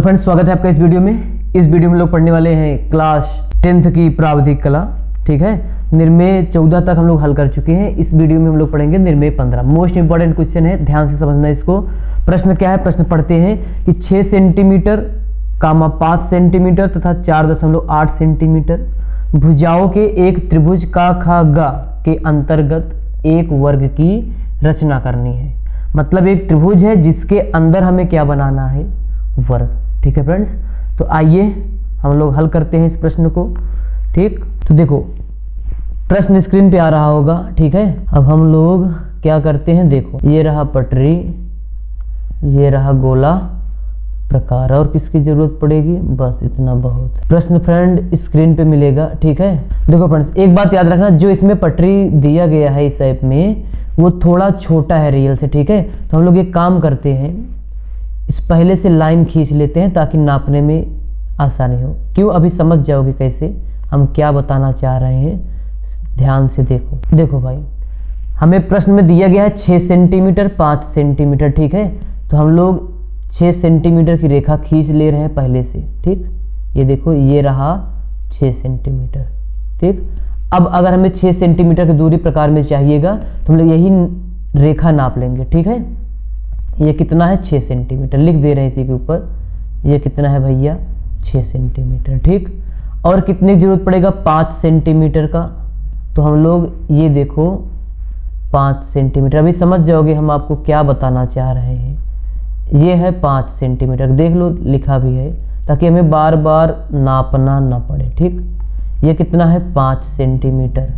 Friends, स्वागत है आपका इस वीडियो में। इस वीडियो में लोग पढ़ने वाले हैं क्लास 10th की प्रावधिक कला। ठीक है, निर्मेय 14 तक हम लोग हल कर चुके हैं। इस वीडियो में हम लोग पढ़ेंगे निर्मेय 15। मोस्ट इंपॉर्टेंट क्वेश्चन है, ध्यान से समझना इसको। प्रश्न क्या है? प्रश्न पढ़ते हैं कि 6 सेंटीमीटर, 5 सेंटीमीटर तथा 4.8 सेंटीमीटर भुजाओं के एक त्रिभुज का खा गा के अंतर्गत एक वर्ग की रचना करनी है। मतलब एक त्रिभुज है जिसके अंदर हमें क्या बनाना है? वर्ग। ठीक है फ्रेंड्स, तो आइए हम लोग हल करते हैं इस प्रश्न को। ठीक, तो देखो प्रश्न स्क्रीन पे आ रहा होगा। ठीक है, अब हम लोग क्या करते हैं, देखो ये रहा पटरी, ये रहा गोला प्रकार, और किसकी जरूरत पड़ेगी? बस इतना बहुत। प्रश्न फ्रेंड स्क्रीन पे मिलेगा। ठीक है, देखो फ्रेंड्स एक बात याद रखना, जो इसमें पटरी दिया गया है इस ऐप में वो थोड़ा छोटा है रियल से। ठीक है, तो हम लोग एक काम करते हैं, इस पहले से लाइन खींच लेते हैं ताकि नापने में आसानी हो। क्यों? अभी समझ जाओगे कैसे हम क्या बताना चाह रहे हैं। ध्यान से देखो। देखो भाई, हमें प्रश्न में दिया गया है 6 सेंटीमीटर 5 सेंटीमीटर। ठीक है, तो हम लोग 6 सेंटीमीटर की रेखा खींच ले रहे हैं पहले से। ठीक, ये देखो ये रहा 6 सेंटीमीटर। ठीक, अब अगर हमें 6 सेंटीमीटर की दूरी प्रकार में चाहिएगा तो हम लोग यही रेखा नाप लेंगे। ठीक है, ये कितना है? 6 सेंटीमीटर लिख दे रहे हैं इसी के ऊपर। ये कितना है भैया? 6 सेंटीमीटर। ठीक, और कितने की जरूरत पड़ेगा? 5 सेंटीमीटर का। तो हम लोग ये देखो 5 सेंटीमीटर, अभी समझ जाओगे हम आपको क्या बताना चाह रहे हैं। ये है 5 सेंटीमीटर, देख लो लिखा भी है ताकि हमें बार बार नापना ना पड़े। ठीक, ये कितना है? 5 सेंटीमीटर।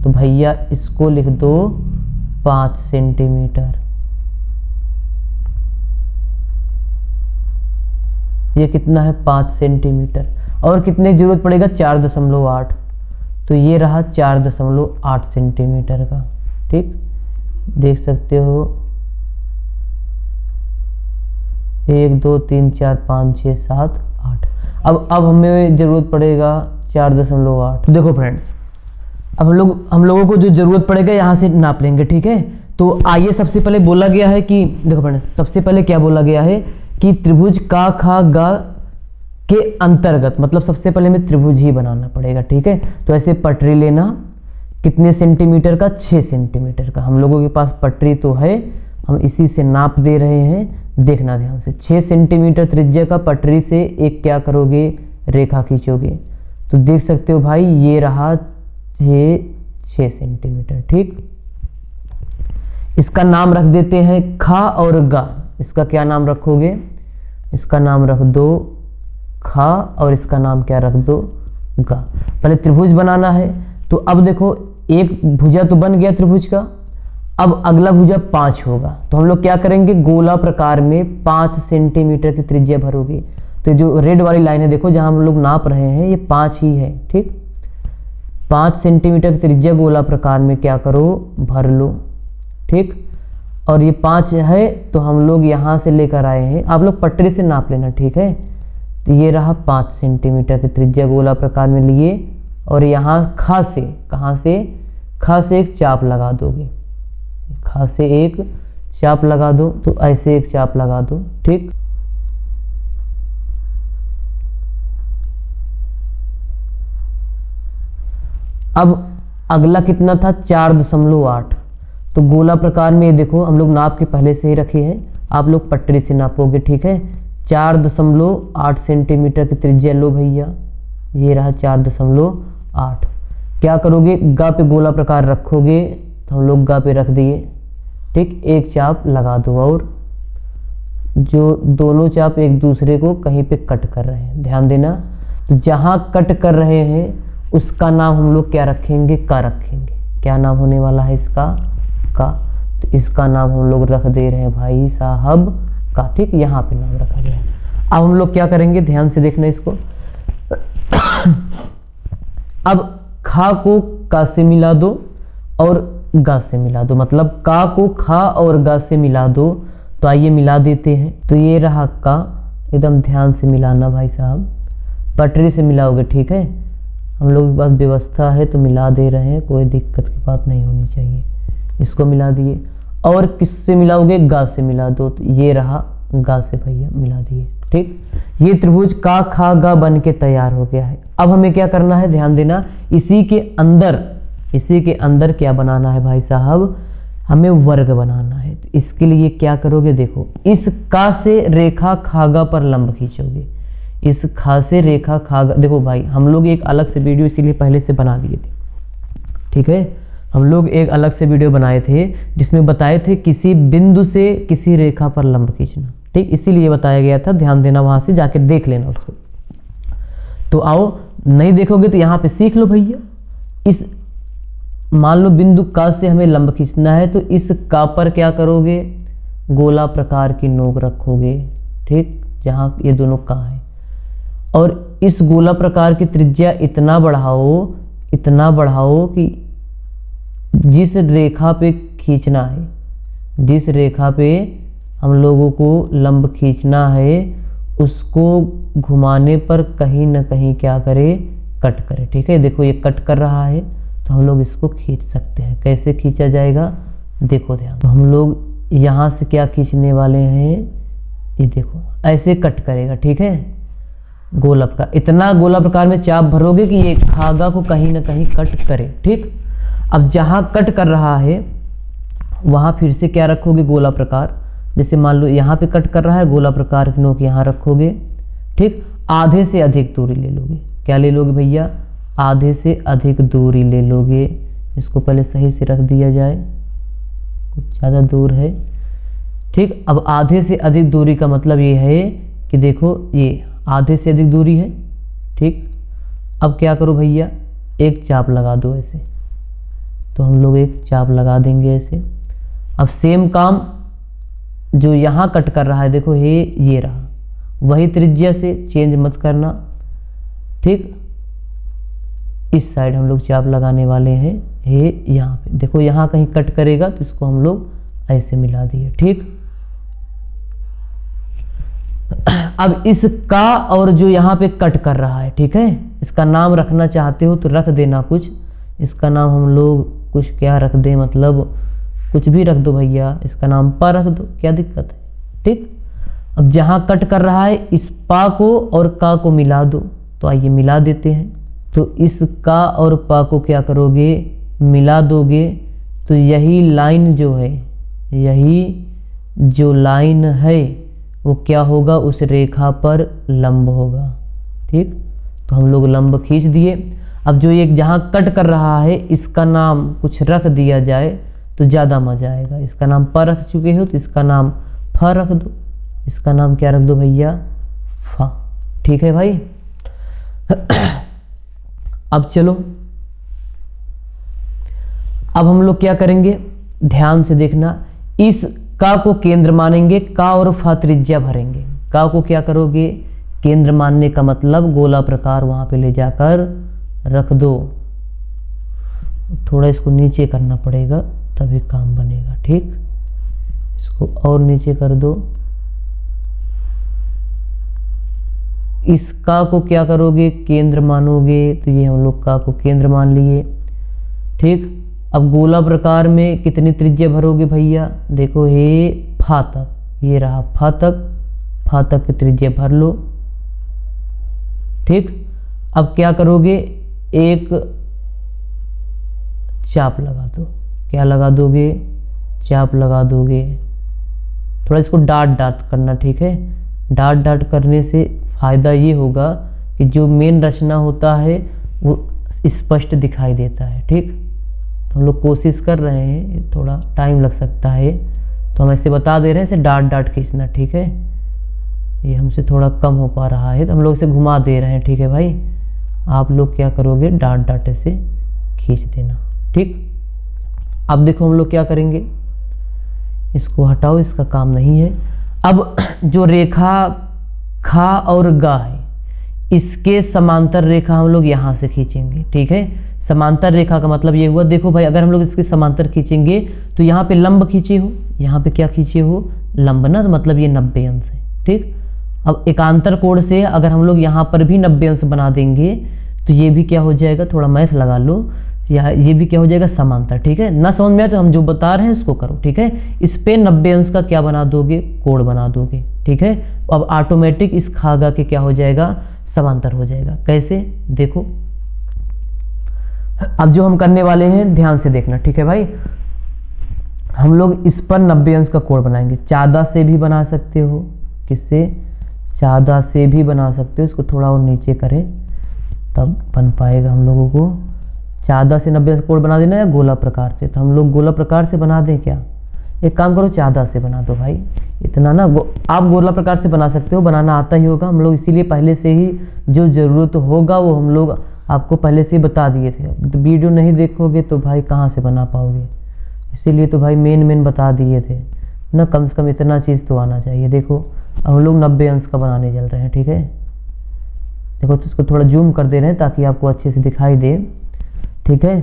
तो भैया इसको लिख दो 5 सेंटीमीटर। ये कितना है? 5 सेंटीमीटर। और कितने की जरूरत पड़ेगा? 4.8। तो ये रहा 4.8 सेंटीमीटर का। ठीक, देख सकते हो 1 2 3 4 5 6 7 8। अब हमें जरूरत पड़ेगा 4.8। देखो फ्रेंड्स, अब हम लोगों को जो जरूरत पड़ेगा यहाँ से नाप लेंगे। ठीक है, तो आइए सबसे पहले बोला गया है कि देखो फ्रेंड्स, सबसे पहले क्या बोला गया है कि त्रिभुज का खा गा के अंतर्गत, मतलब सबसे पहले हमें त्रिभुज ही बनाना पड़ेगा। ठीक है, तो ऐसे पटरी लेना, कितने सेंटीमीटर का? 6 सेंटीमीटर का। हम लोगों के पास पटरी तो है, हम इसी से नाप दे रहे हैं। देखना ध्यान से, 6 सेंटीमीटर त्रिज्या का पटरी से एक क्या करोगे? रेखा खींचोगे। तो देख सकते हो भाई ये रहा 6 सेंटीमीटर। ठीक, इसका नाम रख देते हैं खा और गा। इसका क्या नाम रखोगे? इसका नाम रख दो खा और इसका नाम क्या रख दो? गा। पहले त्रिभुज बनाना है, तो अब देखो एक भुजा तो बन गया त्रिभुज का। अब अगला भुजा 5 होगा, तो हम लोग क्या करेंगे? गोला प्रकार में 5 सेंटीमीटर की त्रिज्या भरोगे। तो जो रेड वाली लाइन है देखो, जहां हम लोग नाप रहे हैं ये 5 ही है। ठीक, 5 सेंटीमीटर की त्रिज्या गोला प्रकार में क्या करो? भर लो। ठीक, और ये 5 है तो हम लोग यहाँ से लेकर आए हैं, आप लोग पटरी से नाप लेना। ठीक है, तो ये रहा 5 सेंटीमीटर की त्रिज्या गोला प्रकार में लिए, और यहाँ खा से, कहाँ से? खा से एक चाप लगा दोगे। खा से एक चाप लगा दो, तो ऐसे एक चाप लगा दो। ठीक, अब अगला कितना था? 4.8। तो गोला प्रकार में ये देखो हम लोग नाप के पहले से ही रखे हैं, आप लोग पटरी से नापोगे। ठीक है, 4.8 सेंटीमीटर की त्रिज्या लो भैया, ये रहा 4.8। क्या करोगे? गा पे गोला प्रकार रखोगे, तो हम लोग गा पे रख दिए। ठीक, एक चाप लगा दो, और जो दोनों चाप एक दूसरे को कहीं पे कट कर रहे हैं, ध्यान देना। तो जहाँ कट कर रहे हैं उसका नाम हम लोग क्या रखेंगे? का रखेंगे। क्या नाम होने वाला है इसका? का। तो इसका नाम हम लोग रख दे रहे हैं भाई साहब का। ठीक, यहाँ पे नाम रखा गया है। अब हम लोग क्या करेंगे? ध्यान से देखना इसको। अब खा को का से मिला दो और गा से मिला दो, मतलब का को खा और गा से मिला दो। तो आइए मिला देते हैं। तो ये रहा का, एकदम ध्यान से मिलाना भाई साहब, पटरी से मिलाओगे। ठीक है, हम लोग के पास व्यवस्था है तो मिला दे रहे हैं, कोई दिक्कत की बात नहीं होनी चाहिए। इसको मिला दिए, और किससे मिलाओगे? गा से मिला दो। तो ये रहा गा से भैया मिला दिए। ठीक, ये त्रिभुज का खा गा बन के तैयार हो गया है। अब हमें क्या करना है, ध्यान देना, इसी के अंदर क्या बनाना है भाई साहब, हमें वर्ग बनाना है। तो इसके लिए क्या करोगे, देखो इस का से रेखा खागा पर लंब खींचोगे, इस खा से रेखा खागा। देखो भाई हम लोग एक अलग से वीडियो इसीलिए पहले से बना दिए थे, ठीक है, हम लोग एक अलग से वीडियो बनाए थे जिसमें बताए थे किसी बिंदु से किसी रेखा पर लंब खींचना। ठीक, इसीलिए बताया गया था, ध्यान देना, वहां से जाके देख लेना उसको। तो आओ, नहीं देखोगे तो यहाँ पे सीख लो भैया। इस मान लो बिंदु का से हमें लंब खींचना है, तो इस का पर क्या करोगे, गोला प्रकार की नोक रखोगे। ठीक, जहाँ ये दोनों का है, और इस गोला प्रकार की त्रिज्या इतना बढ़ाओ कि जिस रेखा पे खींचना है, जिस रेखा पे हम लोगों को लंब खींचना है, उसको घुमाने पर कहीं ना कहीं क्या करे, कट करे। ठीक है, देखो ये कट कर रहा है, तो हम लोग इसको खींच सकते हैं। कैसे खींचा जाएगा, देखो ध्यान, तो हम लोग यहाँ से क्या खींचने वाले हैं, ये देखो ऐसे कट करेगा। ठीक है, गोला प्रकार, इतना गोला प्रकार में चाप भरोगे कि ये खागा को कहीं ना कहीं कट करे। ठीक, अब जहाँ कट कर रहा है वहाँ फिर से क्या रखोगे, गोला प्रकार। जैसे मान लो यहाँ पे कट कर रहा है, गोला प्रकार की नोक यहाँ रखोगे। ठीक, आधे से अधिक दूरी ले लोगे। क्या ले लोगे भैया, आधे से अधिक दूरी ले लोगे। इसको पहले सही से रख दिया जाए, कुछ ज़्यादा दूर है। ठीक, अब आधे से अधिक दूरी का मतलब ये है कि देखो ये आधे से अधिक दूरी है। ठीक, अब क्या करो भैया, एक चाप लगा दो ऐसे, तो हम लोग एक चाप लगा देंगे ऐसे। अब सेम काम जो यहाँ कट कर रहा है, देखो ये रहा, वही त्रिज्या से चेंज मत करना। ठीक, इस साइड हम लोग चाप लगाने वाले हैं, ये यहाँ पे देखो, यहाँ कहीं कट करेगा तो इसको हम लोग ऐसे मिला दिए। ठीक, अब इसका और जो यहाँ पे कट कर रहा है, ठीक है, इसका नाम रखना चाहते हो तो रख देना कुछ। इसका नाम हम लोग कुछ क्या रख दें, मतलब कुछ भी रख दो भैया, इसका नाम पा रख दो, क्या दिक्कत है। ठीक, अब जहाँ कट कर रहा है इस पा को और का को मिला दो, तो आइए मिला देते हैं। तो इस का और पा को क्या करोगे, मिला दोगे, तो यही लाइन जो है, यही जो लाइन है वो क्या होगा, उस रेखा पर लंब होगा। ठीक, तो हम लोग लंब खींच दिए। अब जो ये जहाँ कट कर रहा है इसका नाम कुछ रख दिया जाए तो ज़्यादा मजा आएगा। इसका नाम प रख चुके हो तो इसका नाम फ रख दो। इसका नाम क्या रख दो भैया, फा। ठीक है भाई। अब चलो, अब हम लोग क्या करेंगे, ध्यान से देखना, इस का को केंद्र मानेंगे, का और फा त्रिज्या भरेंगे। का को क्या करोगे, केंद्र मानने का मतलब गोला प्रकार वहां पे ले जाकर रख दो। थोड़ा इसको नीचे करना पड़ेगा तभी काम बनेगा। ठीक, इसको और नीचे कर दो। इस का को क्या करोगे, केंद्र मानोगे, तो ये हम लोग का को केंद्र मान लिए। ठीक, अब गोला प्रकार में कितनी त्रिज्या भरोगे भैया, देखो ये फा तक, ये रहा फा तक की त्रिज्या भर लो। ठीक, अब क्या करोगे, एक चाप लगा दो। क्या लगा दोगे, चाप लगा दोगे। थोड़ा इसको डाट करना। ठीक है, डाट करने से फायदा ये होगा कि जो मेन रचना होता है वो स्पष्ट दिखाई देता है। ठीक, तो हम लोग कोशिश कर रहे हैं, थोड़ा टाइम लग सकता है तो हम ऐसे बता दे रहे हैं, इसे डाट खींचना। ठीक है, ये हमसे थोड़ा कम हो पा रहा है तो हम लोग इसे घुमा दे रहे हैं। ठीक है भाई, आप लोग क्या करोगे, डाट से खींच देना। ठीक, अब देखो हम लोग क्या करेंगे, इसको हटाओ, इसका काम नहीं है। अब जो रेखा खा और गा है, इसके समांतर रेखा हम लोग यहाँ से खींचेंगे। ठीक है, समांतर रेखा का मतलब ये हुआ, देखो भाई अगर हम लोग इसके समांतर खींचेंगे तो यहाँ पे लंब खींचे हो, यहाँ पे क्या खींचे हो, लंब ना, तो मतलब ये 90 अंश है। ठीक, अब एकांतर कोण से अगर हम लोग यहाँ पर भी 90 अंश बना देंगे तो ये भी क्या हो जाएगा, थोड़ा मैथ लगा लो, ये भी क्या हो जाएगा, समांतर। ठीक है, ना समझ में आए तो हम जो बता रहे हैं उसको करो। ठीक है, इस पे 90 अंश का क्या बना दोगे, कोण बना दोगे। ठीक है। अब ऑटोमेटिक इस खागा के क्या हो जाएगा, समांतर हो जाएगा। कैसे, देखो अब जो हम करने वाले हैं ध्यान से देखना, ठीक है भाई। हम लोग इस पर 90 अंश का कोण बनाएंगे। 14 से भी बना सकते हो, किससे, 14 से भी बना सकते हो। इसको थोड़ा और नीचे करें तब बन पाएगा हम लोगों को। 14 से 90 अंश कोण बना देना या गोला प्रकार से, तो हम लोग गोला प्रकार से बना दें क्या। एक काम करो 14 से बना दो भाई, इतना ना आप गोला प्रकार से बना सकते हो, बनाना आता ही होगा। हम लोग इसीलिए पहले से ही जो ज़रूरत होगा वो हम लोग आपको पहले से ही बता दिए थे। तो वीडियो नहीं देखोगे तो भाई कहाँ से बना पाओगे, इसीलिए तो भाई मेन बता दिए थे ना। कम से कम इतना चीज़ तो आना चाहिए। देखो हम लोग 90 अंश का बनाने चल रहे हैं, ठीक है। देखो तो इसको थोड़ा जूम कर दे रहे हैं ताकि आपको अच्छे से दिखाई दे, ठीक है।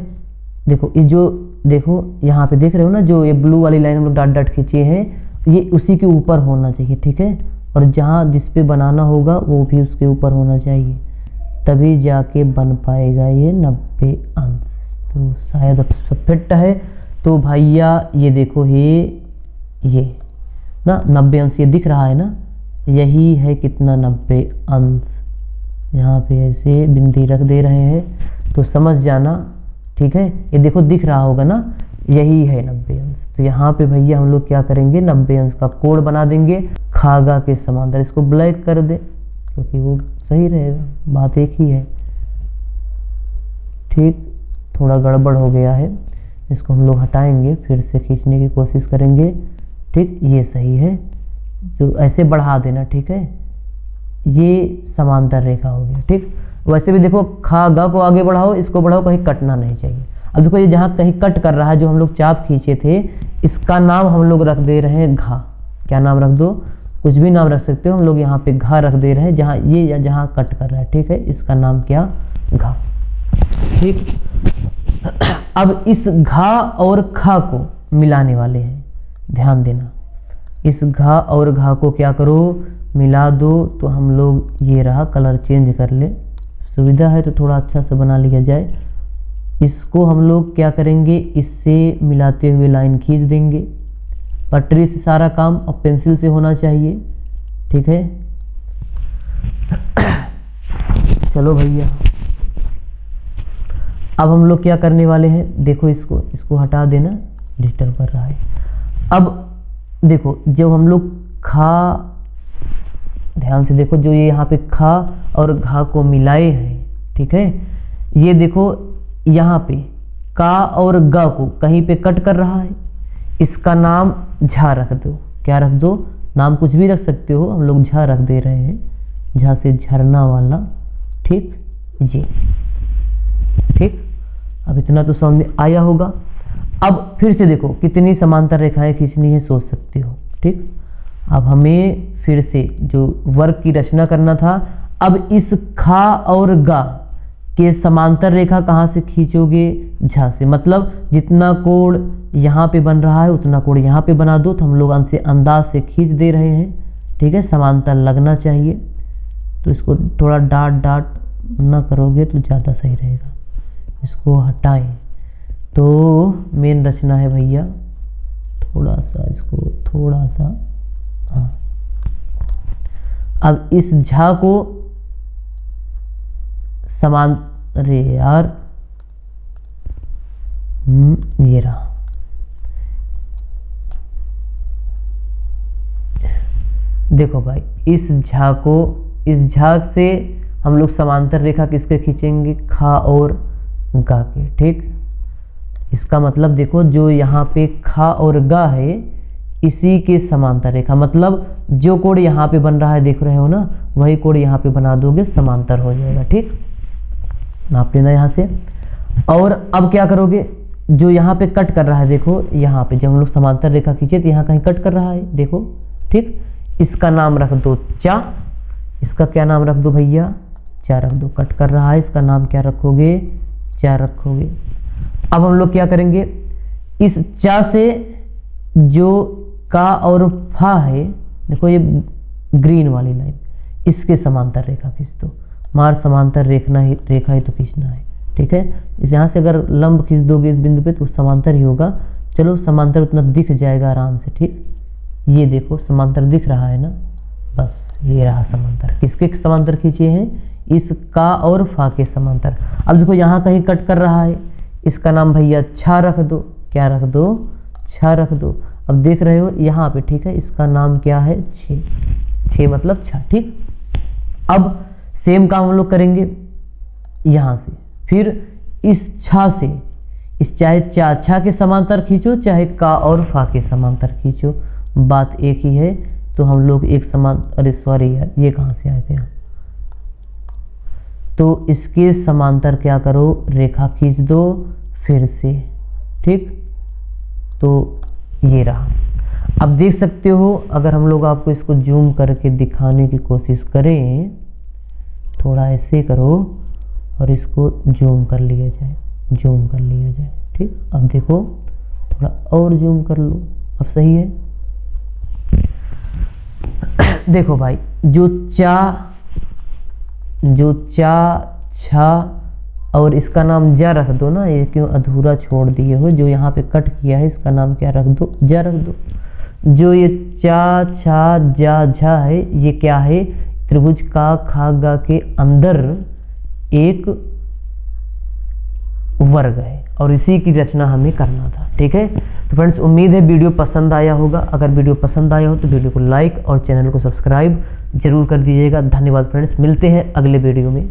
देखो इस जो देखो यहाँ पे देख रहे हो ना, जो ये ब्लू वाली लाइन हम लोग डॉट डॉट खींचे हैं, ये उसी के ऊपर होना चाहिए, ठीक है। और जहाँ जिस पे बनाना होगा वो भी उसके ऊपर होना चाहिए, तभी जाके बन पाएगा ये 90 अंश। तो शायद अब सब फिट है। तो भैया ये देखो ये ना 90 अंश ये दिख रहा है ना, यही है कितना 90 अंश। यहाँ पे ऐसे बिंदी रख दे रहे हैं तो समझ जाना, ठीक है। ये देखो दिख रहा होगा ना, यही है 90 अंश। तो यहाँ पे भैया हम लोग क्या करेंगे, 90 अंश का कोण बना देंगे खागा के समांतर। इसको ब्लैक कर दे क्योंकि वो सही रहेगा, बात एक ही है, ठीक। थोड़ा गड़बड़ हो गया है, इसको हम लोग हटाएंगे, फिर से खींचने की कोशिश करेंगे, ठीक। ये सही है, जो ऐसे बढ़ा देना, ठीक है। ये समांतर रेखा हो गया, ठीक। वैसे भी देखो खागा को आगे बढ़ाओ, इसको बढ़ाओ, कहीं कटना नहीं चाहिए। अब देखो ये जहाँ कहीं कट कर रहा है, जो हम लोग चाप खींचे थे, इसका नाम हम लोग रख दे रहे हैं घा। क्या नाम रख दो, कुछ भी नाम रख सकते हो, हम लोग यहाँ पे घा रख दे रहे हैं, जहाँ ये जहाँ कट कर रहा है, ठीक है। इसका नाम क्या, घा, ठीक। अब इस घा और खा को मिलाने वाले हैं, ध्यान देना। इस घा और घा को क्या करो, मिला दो। तो हम लोग ये रहा, कलर चेंज कर ले, सुविधा है तो थोड़ा अच्छा से बना लिया जाए। इसको हम लोग क्या करेंगे, इससे मिलाते हुए लाइन खींच देंगे। पटरी से सारा काम अब पेंसिल से होना चाहिए, ठीक है। चलो भैया अब हम लोग क्या करने वाले हैं, देखो इसको हटा देना, डिस्टर्ब कर रहा है। अब देखो जब हम लोग खा, ध्यान से देखो, जो ये यहाँ पे खा और घा को मिलाए हैं, ठीक है। ये देखो यहाँ पे का और गा को कहीं पे कट कर रहा है, इसका नाम झा रख दो। क्या रख दो, नाम कुछ भी रख सकते हो, हम लोग झा रख दे रहे हैं, झा से झरना वाला, ठीक। ये ठीक, अब इतना तो समझ में आया होगा। अब फिर से देखो कितनी समांतर रेखाएं खींचनी है, सोच सकते हो, ठीक। अब हमें फिर से जो वर्ग की रचना करना था, अब इस खा और गा के समांतर रेखा कहाँ से खींचोगे, झा से। मतलब जितना कोण यहाँ पे बन रहा है उतना कोण यहाँ पे बना दो। तो हम लोग अंदाज से खींच दे रहे हैं, ठीक है। समांतर लगना चाहिए, तो इसको थोड़ा डाट डाट ना करोगे तो ज़्यादा सही रहेगा। इसको हटाएं तो मेन रचना है भैया, थोड़ा सा इसको थोड़ा सा, हाँ। अब इस झा को समान, अरे यार ये रहा, देखो भाई इस झा को, इस झा से हम लोग समांतर रेखा किसके खींचेंगे, खा और गा के, ठीक। इसका मतलब देखो जो यहाँ पे खा और गा है इसी के समांतर रेखा, मतलब जो कोण यहाँ पे बन रहा है देख रहे हो ना, वही कोण यहाँ पे बना दोगे, समांतर हो जाएगा, ठीक। नाप लेना यहाँ से। और अब क्या करोगे, जो यहाँ पे कट कर रहा है, देखो यहाँ पे जब हम लोग समांतर रेखा खींचे तो यहाँ कहीं कट कर रहा है, देखो, ठीक। इसका नाम रख दो चा, इसका क्या नाम रख दो भैया, चा रख दो। कट कर रहा है, इसका नाम क्या रखोगे, चा रखोगे। अब हम लोग क्या करेंगे, इस चा से जो का और फा है, देखो ये ग्रीन वाली लाइन, इसके समांतर रेखा खींच दो। मार समांतर रेखा ही तो खींचना है, ठीक है। इस यहाँ से अगर लंब खींच दोगे इस बिंदु पे तो समांतर ही होगा। चलो समांतर उतना दिख जाएगा आराम से, ठीक। ये देखो समांतर दिख रहा है ना, बस ये रहा समांतर। किसके समांतर खींचे हैं? इस का और फा के समांतर। अब देखो यहाँ कहीं कट कर रहा है, इसका नाम भैया छा रख दो। क्या रख दो? छा रख दो। अब देख रहे हो यहाँ पे, ठीक है, इसका नाम क्या है? छे। छे मतलब छा, ठीक। अब सेम काम हम लोग करेंगे यहाँ से। फिर इस छा से, इस चाहे चा छा के समांतर खींचो, चाहे का और फा के समांतर खींचो, बात एक ही है। तो हम लोग एक समान, अरे सॉरी यार, ये कहाँ से आए थे यहाँ? तो इसके समांतर क्या करो? रेखा खींच दो फिर से, ठीक। तो ये रहा। अब देख सकते हो, अगर हम लोग आपको इसको जूम करके दिखाने की कोशिश करें, थोड़ा ऐसे करो और इसको जूम कर लिया जाए, जूम कर लिया जाए, ठीक। अब देखो थोड़ा और जूम कर लो, अब सही है। देखो भाई, जो चा छा और इसका नाम जा रख दो ना, ये क्यों अधूरा छोड़ दिए हो? जो यहाँ पे कट किया है इसका नाम क्या रख दो? जा रख दो। जो ये चा छा जा झा है, ये क्या है? त्रिभुज का खा गा के अंदर एक वर्ग है और इसी की रचना हमें करना था, ठीक है। तो फ्रेंड्स, उम्मीद है वीडियो पसंद आया होगा। अगर वीडियो पसंद आया हो तो वीडियो को लाइक और चैनल को सब्सक्राइब जरूर कर दीजिएगा। धन्यवाद फ्रेंड्स, मिलते हैं अगले वीडियो में।